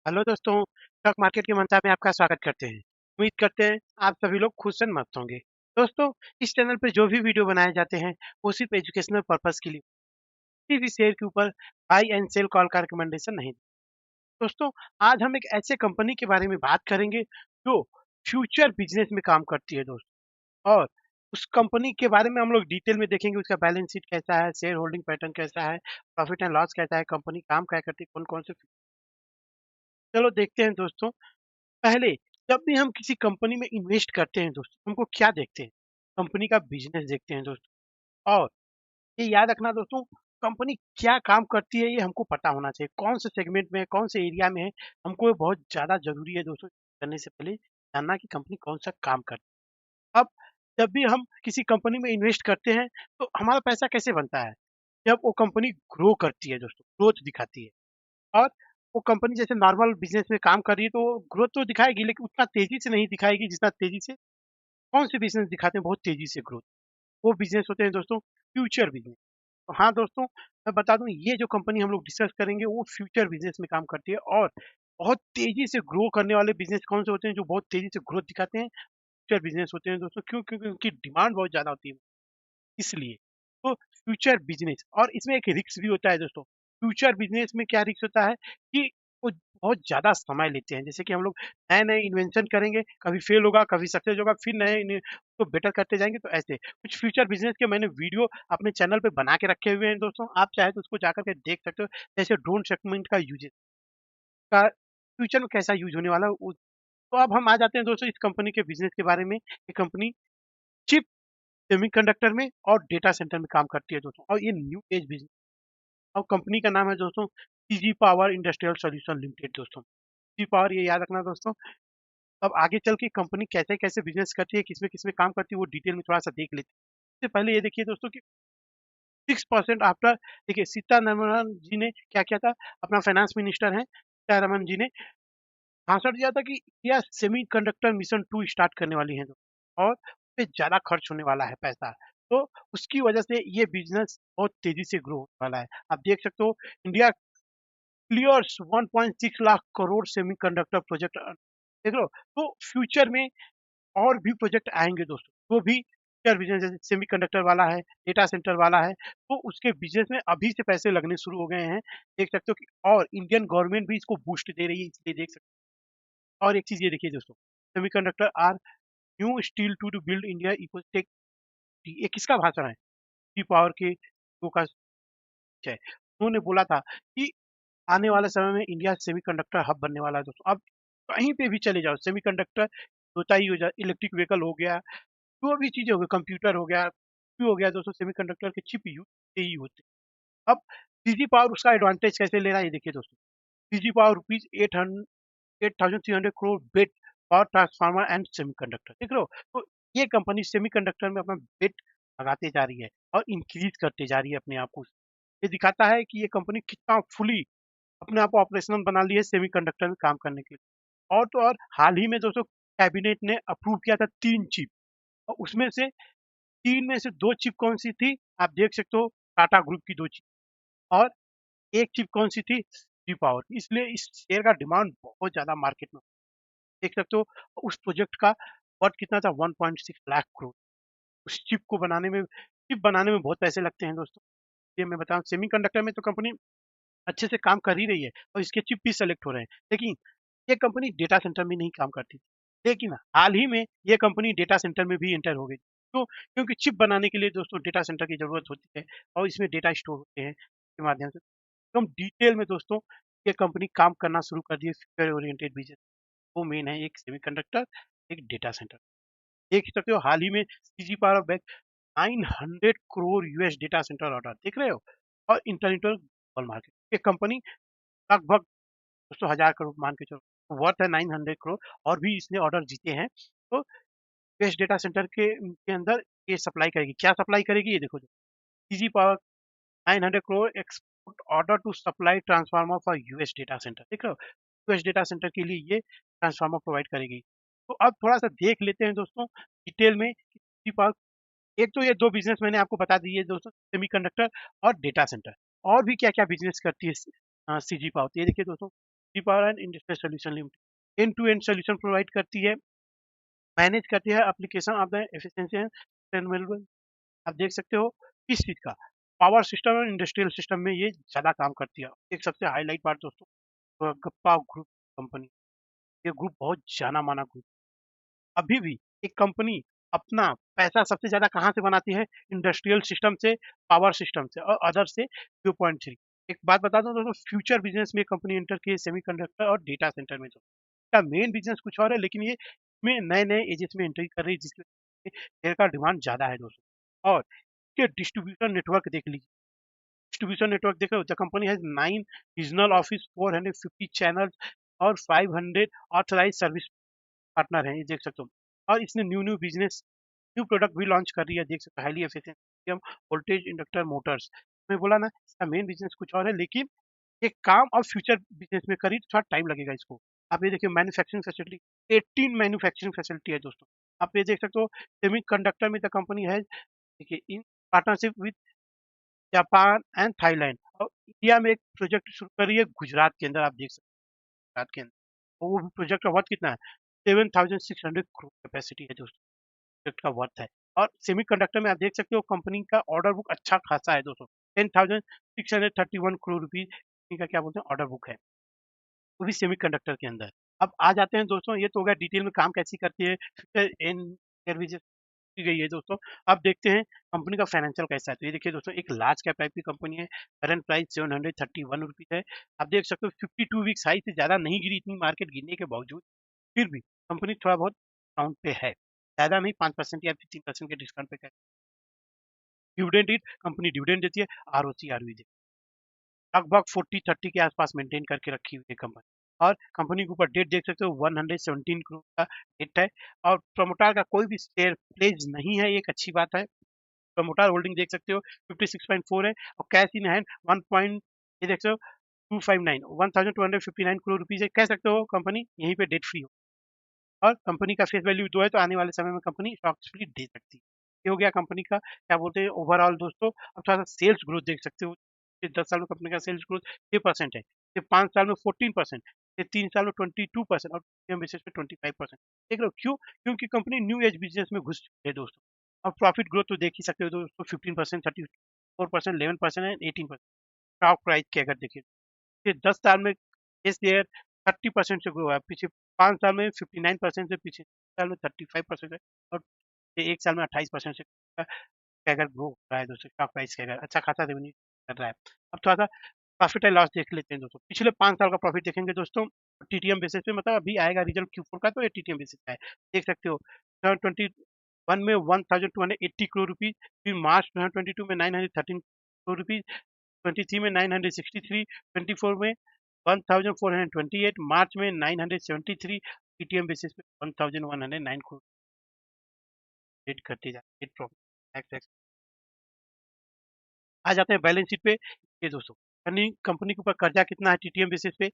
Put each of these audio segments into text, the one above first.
Hello दोस्तों, stock market की मंत्रा में आपका स्वागत करते हैं। उम्मीद करते हैं आप सभी लोग खुश और मस्त होंगे। दोस्तों, इस चैनल पे जो भी वीडियो बनाए जाते हैं वो सिर्फ एजुकेशनल पर्पस के लिए, किसी भी शेयर के ऊपर बाई एंड सेल कॉल का रिकमेंडेशन नहीं। दोस्तों, आज हम एक ऐसे कंपनी के बारे में बात करेंगे जो फ्यूचर बिजनेस में काम करती है दोस्तों। और उस कंपनी के बारे में हम लोग डिटेल में देखेंगे, उसका बैलेंस शीट कैसा है, शेयर होल्डिंग पैटर्न कैसा है, प्रॉफिट एंड लॉस कैसा है, कंपनी काम क्या करती है, कौन कौन से। चलो देखते हैं दोस्तों। पहले जब भी हम किसी कंपनी में इन्वेस्ट करते हैं दोस्तों, हमको क्या देखते हैं? कंपनी का बिजनेस देखते हैं दोस्तों। और ये याद रखना दोस्तों, कंपनी क्या काम करती है ये हमको पता होना चाहिए। कौन से सेगमेंट में है, कौन से एरिया में है, हमको ये बहुत ज़्यादा ज़रूरी है दोस्तों। करने से पहले जानना कि कंपनी कौन सा काम करती है। अब जब भी हम किसी कंपनी में इन्वेस्ट करते हैं, तो हमारा पैसा कैसे बनता है? जब वो कंपनी ग्रो करती है दोस्तों, ग्रोथ दिखाती है। और वो कंपनी जैसे नॉर्मल बिज़नेस में काम कर रही है, तो ग्रोथ तो दिखाएगी, लेकिन उतना तेज़ी से नहीं दिखाएगी जितना तेज़ी से कौन से बिज़नेस दिखाते हैं बहुत तेज़ी से ग्रोथ। वो बिज़नेस होते हैं दोस्तों फ्यूचर बिज़नेस। तो हाँ दोस्तों, मैं बता दूँ, ये जो कंपनी हम लोग डिस्कस करेंगे वो फ्यूचर बिज़नेस में काम करती है। और बहुत तेज़ी से ग्रो करने वाले बिज़नेस कौन से होते हैं जो बहुत तेज़ी से ग्रोथ दिखाते हैं? फ्यूचर बिज़नेस होते हैं दोस्तों। क्यों? क्योंकि उनकी डिमांड बहुत ज़्यादा होती है, इसलिए। तो फ्यूचर बिज़नेस, और इसमें एक रिस्क भी होता है दोस्तों। फ्यूचर बिज़नेस में क्या रिस्क होता है कि वो बहुत ज़्यादा समय लेते हैं। जैसे कि हम लोग नए-नए इन्वेंशन करेंगे, कभी फेल होगा, कभी सक्सेस होगा, फिर नए इन्वे तो बेटर करते जाएँगे। तो ऐसे कुछ फ्यूचर बिज़नेस के मैंने वीडियो अपने चैनल पे बना के रखे हुए हैं दोस्तों। आप चाहे तो उसको जाकर के देख सकते हो। जैसे ड्रोन सेगमेंट का यूजेज़ का फ्यूचर में कैसा यूज़ होने वाला है वो। तो अब हम आ जाते हैं दोस्तों इस कंपनी के बिज़नेस के बारे में। ये कंपनी चिप सेमीकंडक्टर में और डेटा सेंटर में काम करती है दोस्तों। और ये न्यू एज बिज़नेस। और कंपनी का नाम है दोस्तों CG power industrial solution limited दोस्तों। सीजी पावर, ये याद रखना दोस्तों। अब आगे चल के कंपनी कैसे-कैसे बिज़नेस करती है, किसमें-किसमें काम करती है, वो डिटेल में थोड़ा-सा देख लेते हैं। इससे पहले ये देखिए दोस्तों कि 6% आफ्टर, देखिए सीतारमण जी ने क्या किया था, अपना फाइनेंस मिनिस्टर हैं, सीतारमण जी ने भाषण दिया था कि इंडिया सेमीकंडक्टर मिशन 2 स्टार्ट करने वाली है और उसपे ज़्यादा खर्च होने वाला है पैसा। तो उसकी वजह से ये बिज़नेस बहुत तेज़ी से ग्रो होने वाला है। आप देख सकते हो, India clears 1.6 lakh crore semiconductor project देख लो। तो फ्यूचर में और भी प्रोजेक्ट आएँगे दोस्तों, वो भी फ्यूचर बिज़नेस जैसे सेमीकंडक्टर वाला है, डेटा सेंटर वाला है, तो उसके बिज़नेस में अभी से पैसे लगने शुरू हो गए हैं। देख सकते हो कि और इंडियन गवर्नमेंट भी इसको बूस्ट दे रही है, इसलिए देख सकते हो। और एक चीज़ ये देखिए दोस्तों, semiconductor are new steel to build India ecotech. ये किसका भाषण है? डी पावर के लोगों का है। उन्होंने बोला था कि आने वाले समय में इंडिया सेमीकंडक्टर हब बनने वाला है दोस्तों। अब कहीं पे भी चले जाओ, सेमीकंडक्टर होता ही हो जा इलेक्ट्रिक व्हीकल हो गया, जो भी चीज़ें हो गई, कंप्यूटर हो गया, भी हो गया दोस्तों, सेमीकंडक्टर के चिप यूज़ से ही होते हैं। अब सीजी पावर उसका एडवांटेज कैसे ले रहा है ये देखिए दोस्तों। CG power rupees 8,300 crore bet power transformer and semiconductor, देख रहे हो? तो ये कंपनी सेमीकंडक्टर में अपना बेट लगाते जा रही है और इंक्रीज़ करते जा रही है अपने आप को। ये दिखाता है कि ये कंपनी कितना फुली अपने आप को ऑपरेशनल बना ली है सेमीकंडक्टर में काम करने के लिए। और तो और हाल ही में दोस्तों कैबिनेट ने अप्रूव किया था 3 चिप, और उसमें से 3 में से 2 चिप कौन-सी थी? आप देख सकते हो, टाटा ग्रुप की 2 चिप, और 1 चिप कौन-सी थी? डी पावर की। इसलिए इस शेयर का डिमांड बहुत ज़्यादा मार्केट में, देख सकते हो। उस प्रोजेक्ट का वर्थ कितना था? 1.6 लाख करोड़। उस चिप बनाने में बहुत पैसे लगते हैं दोस्तों। ये मैं बताऊँ, सेमीकंडक्टर में तो कंपनी अच्छे से काम कर ही रही है और इसके चिप भी सेलेक्ट हो रहे हैं। लेकिन ये कंपनी डेटा सेंटर में नहीं काम करती थी। लेकिन हाल ही में ये कंपनी डेटा सेंटर में भी एंटर हो गई। तो क्योंकि चिप बनाने के लिए दोस्तों डेटा सेंटर की ज़रूरत होती है और इसमें डेटा स्टोर होते हैं के माध्यम से। तो हम डिटेल में दोस्तों ये कंपनी काम करना शुरू कर दी है फ्यूचर ओरिएंटेड बिज़नेस। वो मेन है, एक सेमीकंडक्टर, एक डेटा सेंटर। देख सकते हो हाल ही में CG power back 900 crore US data centre order, देख रहे हो? और इंटरनेशनल ग्लोबल मार्केट। ये कंपनी लगभग दोस्तों 1000 करोड़ मान के चलो, वर्थ है 900 करोड़, और भी इसने ऑर्डर जीते हैं। तो यूएस डेटा सेंटर के अंदर ये सप्लाई करेगी। क्या सप्लाई करेगी ये देखो। CG power 900 crore export order to supply transformer for US data centre, देख रहे हो? यूएस डेटा सेंटर के लिए ये ट्रांसफार्मर प्रोवाइड करेगी। तो अब थोड़ा-सा देख लेते हैं दोस्तों डिटेल में कि सीजी पावर, एक तो ये 2 बिज़नेस मैंने आपको बता दिए दोस्तों, सेमीकंडक्टर और डेटा सेंटर। और भी क्या-क्या बिज़नेस करती है सीजी पावर, तो ये देखिए दोस्तों। D power and industrial solution limited end to end solution provide करती है, मैनेज करती है application of the efficiency and sustainable. आप देख सकते हो किस चीज का, पावर सिस्टम और इंडस्ट्रियल सिस्टम में ये ज्यादा काम करती है। एक सबसे हाईलाइट बात दोस्तों, गप्पा ग्रुप कंपनी, ये ग्रुप बहुत जाना माना ग्रुप। अभी भी एक कंपनी अपना पैसा सबसे ज्यादा कहाँ से बनाती है, इंडस्ट्रियल सिस्टम से, पावर सिस्टम से और अदर से 2.3। एक बात बता दूं दोस्तों, फ्यूचर बिजनेस में कंपनी एंटर की है सेमीकंडक्टर और डेटा सेंटर में। तो इसका मेन बिजनेस कुछ और है, लेकिन ये में नए नए एजेस में एंट्री कर रही है, जिसकी वजह से शेयर का डिमांड ज्यादा है दोस्तों। और इसके डिस्ट्रीब्यूशन नेटवर्क देख लीजिए, डिस्ट्रीब्यूशन नेटवर्क देखो, the company has 9 regional office, 450 channels और 500 ऑथराइज सर्विस पार्टनर हैं, ये देख सकते हो। और इसने new new business, new product भी लॉन्च कर रही है, देख सकते हो, highly efficient voltage inductor Motors. मैं बोला ना, इसका मेन बिजनेस कुछ और है, लेकिन ये काम अब फ्यूचर बिजनेस में करी तो थोड़ा टाइम लगेगा इसको। आप ये देखिए, मैन्युफैक्चरिंग फैसिलिटी, 18 मैन्युफैक्चरिंग फैसिलिटी है दोस्तों। आप ये देख सकते हो, सेमी कंडक्टर में द कंपनी है, देखिए, in partnership with Japan and Thailand. और इंडिया में एक प्रोजेक्ट शुरू करी है गुजरात के अंदर, आप देख सकते हैं गुजरात के अंदर। और वो प्रोजेक्ट का वर्थ कितना है, 7,600 करोड़ कैपेसिटी है दोस्तों, प्रोजेक्ट का वर्थ है। और सेमीकंडक्टर में आप देख सकते हो, कंपनी का ऑर्डर बुक अच्छा खासा है दोस्तों, 10,631 करोड़ रुपीज का क्या बोलते हैं ऑर्डर बुक है, वो भी सेमीकंडक्टर के अंदर। अब आ जाते हैं दोस्तों, ये तो हो गया डिटेल में काम कैसी करती है, की गई है दोस्तों। अब देखते हैं कंपनी का फाइनेंशियल कैसा है। तो ये देखिए दोस्तों, एक लार्ज कैप टाइप की कंपनी है, करंट प्राइस 731 रुपीज है। आप देख सकते हो 52 वीक्स हाई से ज्यादा नहीं गिरी, इतनी मार्केट गिरने के बावजूद फिर भी कंपनी थोड़ा बहुत डिस्काउंट पे है, ज्यादा नहीं, 5% या 15% के डिस्काउंट पे। डिविडेंड रेट, कंपनी डिविडेंड देती है, आरओसी आरवी देती है, लगभग 40-30 के आसपास मेंटेन करके रखी हुई है कंपनी। और कंपनी के ऊपर डेट देख सकते हो, 117 करोड़ का डेट है। और प्रमोटर का कोई भी शेयर प्लेज नहीं है, ये एक अच्छी बात है। प्रमोटर होल्डिंग देख सकते हो 56.4 है, और कैश इन हैंड 1 पॉइंट, ये देख सकते हो 259 1259 करोड़ रुपीज है। कह सकते हो कंपनी यहीं पे डेट फ्री हो, और कंपनी का फेस वैल्यू 2 है, तो आने वाले समय में कंपनी स्टॉक स्प्लिट दे सकती है। ये हो गया कंपनी का क्या बोलते हैं ओवरऑल दोस्तों। अब थोड़ा सा सेल्स ग्रोथ देख सकते हो, ये 10 साल में कंपनी का सेल्स ग्रोथ 6% है, ये 5 साल में 14%, ये 3 साल में 22%, और बेसिस पे 25%। देख लो क्यों, क्योंकि कंपनी न्यू एज बिजनेस में घुस चुकी है दोस्तों। अब प्रॉफिट ग्रोथ तो देख ही सकते हो दोस्तों, 15%, 34%, 11% एंड 18%। स्टॉक प्राइस की अगर देखिए, ये 10 साल में ये शेयर 30% से ग्रो हुआ है, पीछे 5 साल में 59% से, पीछे साल में 35% है, और ये 1 साल में 28% से कैगर ग्रो हो रहा है दोस्तों। स्टॉक प्राइस कैगर अच्छा खासा रेवेन्यू कर रहा है। अब थोड़ा सा प्रॉफिट एंड लॉस देख लेते हैं दोस्तों, पिछले 5 साल का प्रॉफिट देखेंगे दोस्तों, टीटीएम बेसिस पे, मतलब अभी आएगा रिजल्ट Q4 का, तो ये टीटीएम बेसिस पे है। देख सकते हो 2021 में 1280 करोड़ रुपीज, फिर मार्च 2022 में 913 करोड़ रुपीज, 23 में 963, 24 में 1428, मार्च में 973, टीटीएम बेसिस पे 1109 करोड़ रेट करते जाते हैं प्रॉफिट। आ जाते हैं बैलेंस शीट पे, ये दोस्तों कंपनी के ऊपर कर्जा कितना है टीटीएम बेसिस पे,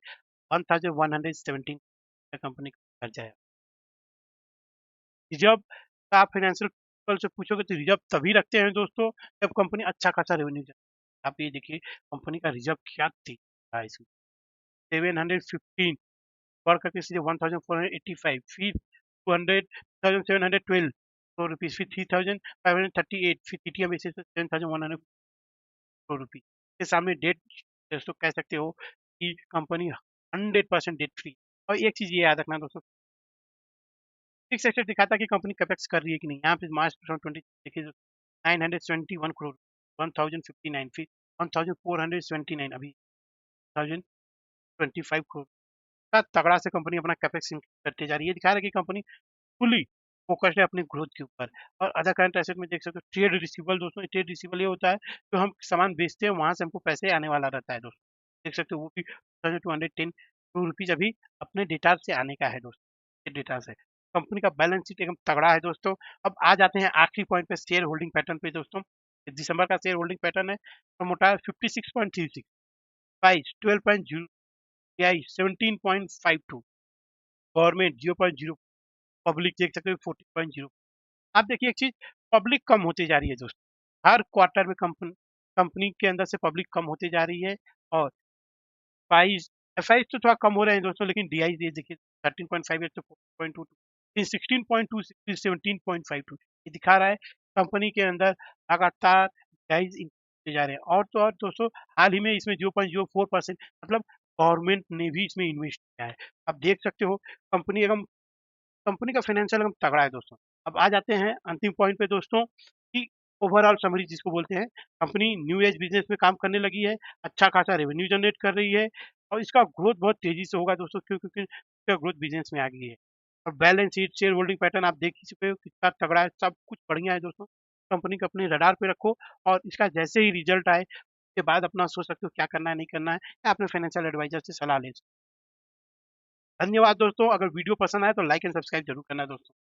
1117 कंपनी का कर्जा है। रिजर्व का आप फाइनेंशियल पीपल से पूछोगे तो रिजर्व तभी रखते हैं दोस्तों जब कंपनी अच्छा खासा रेवेन्यू दे। आप ये देखिए कंपनी का रिजर्व क्या थी, इसमें 715 बढ़ करके सीधे 1485, फिर 200,712 करोड़ रुपीज, फिर 3,538, फिर टीटीएम बेसिस पे 7,100 करोड़ रुपीज के सामने डेट दोस्तों कह सकते हो कि कंपनी 100% डेट फ्री। और एक चीज ये याद रखना दोस्तों, फिक्स एसेट दिखाता है कि कंपनी कैपेक्स कर रही है कि नहीं। यहाँ पे मार्च 2020 देखिए 971 करोड़, 1059, फिर 1479, अभी 1025 करोड़ का तगड़ा से कंपनी अपना कैपेक्स करते जा रही है। दिखा रहा है कि कंपनी फुली फोकस्ड है अपनी ग्रोथ के ऊपर। और अदर करंट एसेट में देख सकते हो ट्रेड रिसीवेबल दोस्तों, ट्रेड रिसीवेबल ये होता है जो हम सामान बेचते हैं वहां से हमको पैसे आने वाला रहता है दोस्तों। देख सकते हो वो भी 210 करोड़ रुपीज अभी अपने डेटा से आने का है दोस्तों, डेटा से। कंपनी का बैलेंस शीट एकदम तगड़ा है दोस्तों। अब आ जाते हैं आखिरी पॉइंट पे, शेयर होल्डिंग पैटर्न पे दोस्तों। दिसंबर का शेयर होल्डिंग पैटर्न है, promoter 56.36, price 12.0, pi 17.52, government 0.0, public देख सकते हो 40.0। आप देखिए एक चीज, पब्लिक कम होती जा रही है दोस्तों, हर क्वार्टर में कंपनी कंपनी के अंदर से पब्लिक कम होती जा रही है। और प्राइस एफआई तो थोड़ा कम हो रहे हैं दोस्तों, लेकिन डीआई ये देखिए 13.58 से 14.22, 16.2 से 17.52, ये दिखा रहा है कंपनी के अंदर लगातार प्राइस इंक्रीज जा रहे हैं। और तो और दोस्तों, हाल ही में इसमें 0.04% मतलब गवर्नमेंट ने भी इसमें इन्वेस्ट किया है। आप देख सकते हो कंपनी का फाइनेंशियल एकदम तगड़ा है दोस्तों। अब आ जाते हैं अंतिम पॉइंट पे दोस्तों, कि ओवरऑल समरी जिसको बोलते हैं, कंपनी न्यू एज बिजनेस में काम करने लगी है, अच्छा खासा रेवेन्यू जनरेट कर रही है, और इसका ग्रोथ बहुत तेजी से होगा दोस्तों, क्योंकि इसका ग्रोथ बिजनेस में आ गई है। और balance sheet, share holding pattern आप देख ही चुके हो कितना तगड़ा है, सब कुछ बढ़िया है दोस्तों। कंपनी को अपने रडार पे रखो, और इसका जैसे ही रिजल्ट आए उसके बाद अपना सोच सकते हो क्या करना है नहीं करना है, या अपने फाइनेंशियल एडवाइजर से सलाह ले सकते हो। धन्यवाद दोस्तों, अगर वीडियो पसंद आए तो लाइक एंड सब्सक्राइब जरूर करना दोस्तों।